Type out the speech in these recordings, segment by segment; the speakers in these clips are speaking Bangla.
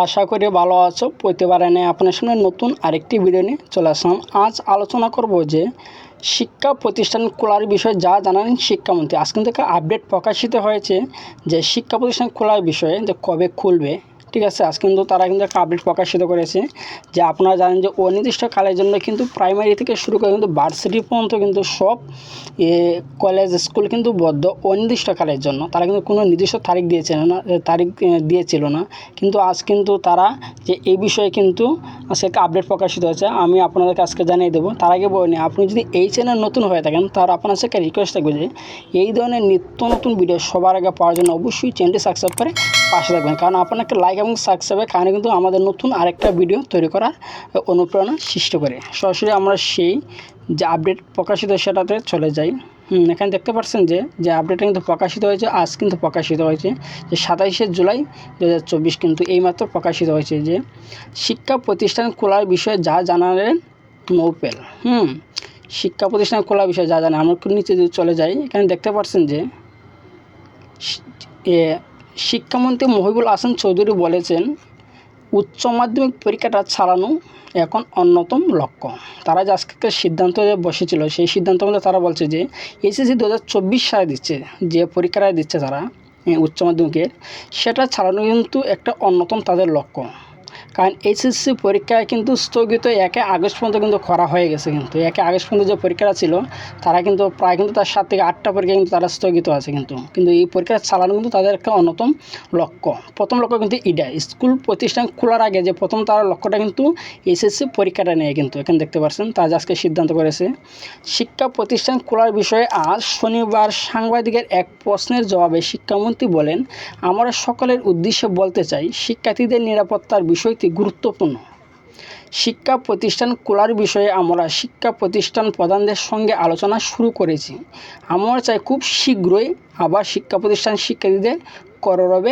আশা করি ভালো আছো। প্রতিবারে আপনার সামনে নতুন আরেকটি ভিডিও নিয়ে চলে আসলাম। আজ আলোচনা করব যে শিক্ষা প্রতিষ্ঠান খোলার বিষয়ে যা জানালেন শিক্ষামন্ত্রী। আজ কিন্তু আপডেট প্রকাশিত হয়েছে যে শিক্ষা প্রতিষ্ঠান খোলার বিষয়ে যে কবে খুলবে। ঠিক আছে, আজ কিন্তু তারা কিন্তু একটা আপডেট প্রকাশিত করেছে যে আপনারা জানেন যে অনির্দিষ্টকালের জন্য কিন্তু প্রাইমারি থেকে শুরু করে কিন্তু ভার্সিটি পর্যন্ত কিন্তু সব কলেজ স্কুল কিন্তু বদ্ধ অনির্দিষ্টকালের জন্য। তারা কিন্তু কোনো নির্দিষ্ট তারিখ দিয়েছিল না, কিন্তু আজ কিন্তু তারা যে এই বিষয়ে কিন্তু আজকে একটা আপডেট প্রকাশিত হয়েছে। আমি আপনাদেরকে আজকে জানিয়ে দেবো। তার আগে বলিনি, আপনি যদি এই চ্যানেল নতুন হয়ে থাকেন তার আপনার সাথে একটা রিকোয়েস্ট থাকবে যে এই ধরনের নিত্য নতুন ভিডিও সবার আগে পাওয়ার জন্য অবশ্যই চ্যানেলটি সাবস্ক্রাইব করে পাশে থাকবেন, কারণ আপনার একটা লাইক এবং সাবস্ক্রাইবের কারণে কিন্তু আমাদের নতুন আরেকটা ভিডিও তৈরি করার অনুপ্রেরণা সৃষ্টি করে। সরাসরি আমরা সেই যে আপডেট প্রকাশিত সেটাতে চলে যাই। এখানে দেখতে পাচ্ছেন যে আপডেটটা কিন্তু প্রকাশিত হয়েছে, আজ কিন্তু প্রকাশিত হয়েছে যে 27শে জুলাই 2024 কিন্তু এইমাত্র প্রকাশিত হয়েছে যে শিক্ষা প্রতিষ্ঠান খোলার বিষয়ে যা জানালেন নৌপেল। শিক্ষা প্রতিষ্ঠান খোলার বিষয়ে যা জানেন, আমরা নিচে যদি চলে যাই, এখানে দেখতে পাচ্ছেন যে শিক্ষামন্ত্রী মহিবুল হাসান চৌধুরী বলেছেন উচ্চ মাধ্যমিক পরীক্ষাটা চালানো এখন অন্যতম লক্ষ্য। তারা যে আজকে সিদ্ধান্ত বসেছিল সেই সিদ্ধান্ত মধ্যে তারা বলছে যে এসএসসি 2024 সালে দিচ্ছে, যে পরীক্ষাটা দিচ্ছে তারা উচ্চ মাধ্যমিকের, সেটা চালানো কিন্তু একটা অন্যতম তাদের লক্ষ্য। কারণ এইচএসসি পরীক্ষায় কিন্তু স্থগিত 1 আগস্ট পর্যন্ত কিন্তু করা হয়ে গেছে। কিন্তু 1 আগস্ট পর্যন্ত যে পরীক্ষাটা ছিল তারা কিন্তু প্রায় কিন্তু তার 7 থেকে 8টা পরীক্ষা কিন্তু তারা স্থগিত আছে। কিন্তু এই পরীক্ষা চালানো কিন্তু তাদের একটা অন্যতম লক্ষ্য। প্রথম লক্ষ্য কিন্তু এটা স্কুল প্রতিষ্ঠান খোলার আগে যে প্রথম তার লক্ষ্যটা কিন্তু এইচএসসি পরীক্ষাটা নিয়ে কিন্তু এখানে দেখতে পাচ্ছেন তারা আজকে সিদ্ধান্ত করেছে। শিক্ষা প্রতিষ্ঠান খোলার বিষয়ে আজ শনিবার সাংবাদিকের এক প্রশ্নের জবাবে শিক্ষামন্ত্রী বলেন, আমরা সকলের উদ্দেশ্যে বলতে চাই শিক্ষার্থীদের নিরাপত্তার বিষয়টি গুরুত্বপূর্ণ। শিক্ষা প্রতিষ্ঠান খোলার বিষয়ে আমরা শিক্ষা প্রতিষ্ঠান প্রধানদের সঙ্গে আলোচনা শুরু করেছি। আমরা চাই খুব শীঘ্রই আবার শিক্ষা প্রতিষ্ঠান শিক্ষার্থীদের কররবে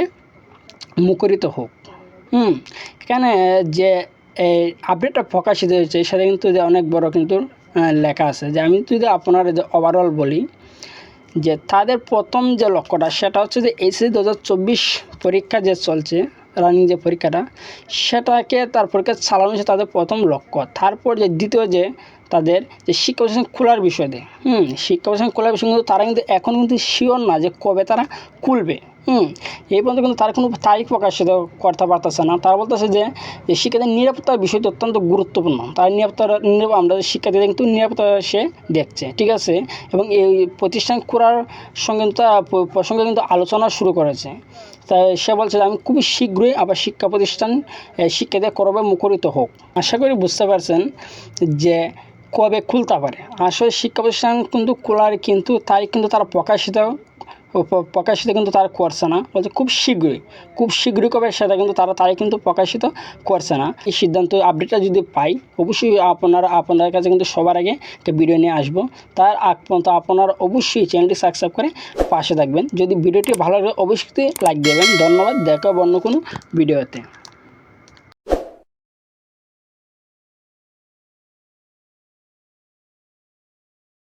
মুখরিত হোক। এখানে যে আপডেটটা প্রকাশিত হয়েছে সেটা কিন্তু অনেক বড় কিন্তু লেখা আছে। যে আমি যদি আপনারা যে ওভারঅল বলি যে তাদের প্রথম যে লক্ষ্যটা সেটা হচ্ছে যে এইচএসসি 2024 পরীক্ষা যে চলছে রানিং যে পরীক্ষাটা, সেটাকে তার পরীক্ষা চালানো হচ্ছে তাদের প্রথম লক্ষ্য। তারপর যে দ্বিতীয় যে তাদের যে শিক্ষা প্রতিষ্ঠান খোলার বিষয় দেয় শিক্ষা প্রতিষ্ঠান খোলার বিষয় কিন্তু তারা কিন্তু এখন কিন্তু শিওর না যে কবে তারা খুলবে। এই পর্যন্ত কিন্তু তার কোনো তারিখ প্রকাশিত করতে পারতেছে না। তারা বলতেছে যে শিক্ষার্থীদের নিরাপত্তার বিষয়টি অত্যন্ত গুরুত্বপূর্ণ। তার আমরা শিক্ষার্থীদের কিন্তু নিরাপত্তা সে দেখছে, ঠিক আছে, এবং এই প্রতিষ্ঠান খোলার সঙ্গে প্রসঙ্গে কিন্তু আলোচনা শুরু করেছে। তাই সে বলছে যে আমি খুবই শীঘ্রই আবার শিক্ষা প্রতিষ্ঠান শিক্ষার্থীদের করবে মুখরিত হোক। আশা করি বুঝতে পারছেন যে কবে খুলতে পারে। আসলে শিক্ষা প্রতিষ্ঠান কিন্তু খোলার কিন্তু তারিখ কিন্তু তারা প্রকাশিত কিন্তু তারা করছে না, বলছে খুব শীঘ্রই কবে সেটা কিন্তু তারা তারিখ কিন্তু প্রকাশিত করছে না। এই সিদ্ধান্ত আপডেটটা যদি পাই অবশ্যই আপনাদের কাছে কিন্তু সবার আগে একটা ভিডিও নিয়ে আসবো। তার আগ পর্যন্ত আপনারা অবশ্যই চ্যানেলটি সাবস্ক্রাইব করে পাশে থাকবেন। যদি ভিডিওটি ভালো লাগে অবশ্যই লাইক দেবেন। ধন্যবাদ, দেখা অন্য কোনো ভিডিওতে।